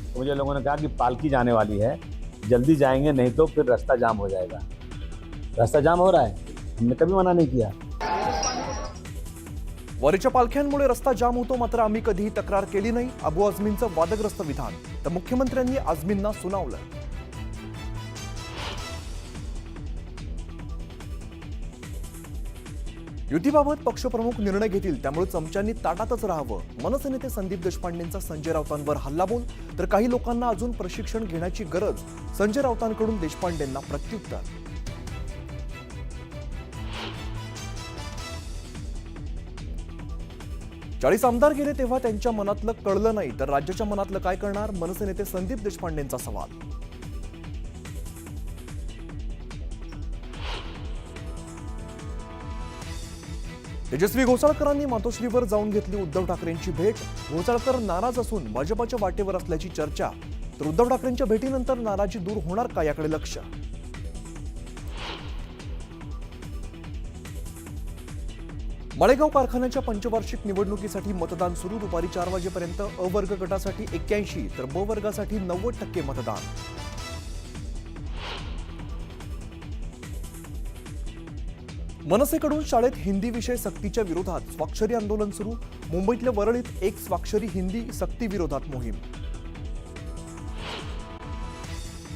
तो मुझे लोगों ने कहा कि पालकी जाने वाली है, जल्दी जाएंगे नहीं तो फिर रास्ता जाम हो जाएगा। रास्ता जाम हो रहा है, हमने कभी मना नहीं किया। वारीच्या पालख्यांमुळे रस्ता जाम होतो, मात्र आम्ही कधीही तक्रार केली नाही, अबू आझमींचं वादग्रस्त विधान. तर मुख्यमंत्र्यांनी आझमींना सुनावलं. युतीबाबत पक्षप्रमुख निर्णय घेतील, त्यामुळे चमच्यांनी ताटातच राहावं. मनसे नेते संदीप देशपांडेंचा संजय राऊतांवर हल्लाबोल. तर काही लोकांना अजून प्रशिक्षण घेण्याची गरज, संजय राऊतांकडून देशपांडेंना प्रत्युत्तर. 40 आमदार गेले तेव्हा त्यांच्या मनातलं कळलं नाही, तर राज्याच्या मनातलं काय करणार, मनसे नेते संदीप देशपांडेंचा सवाल. तेजस्वी घोसाळकरांनी मातोश्रीवर जाऊन घेतली उद्धव ठाकरेंची भेट. घोसाळकर नाराज असून भाजपच्या वाटेवर असल्याची चर्चा. तर उद्धव ठाकरेंच्या भेटीनंतर नाराजी दूर होणार का, याकडे लक्ष. मळेगाव कारखान्याच्या पंचवार्षिक निवडणुकीसाठी मतदान सुरू. दुपारी 4 वाजेपर्यंत अ वर्ग गटासाठी 81 तर ब वर्गासाठी 90% मतदान. मनसेकडून शाळेत हिंदी विषय सक्तीच्या विरोधात स्वाक्षरी आंदोलन सुरू. मुंबईतल्या वरळीत एक स्वाक्षरी हिंदी सक्ती विरोधात मोहीम.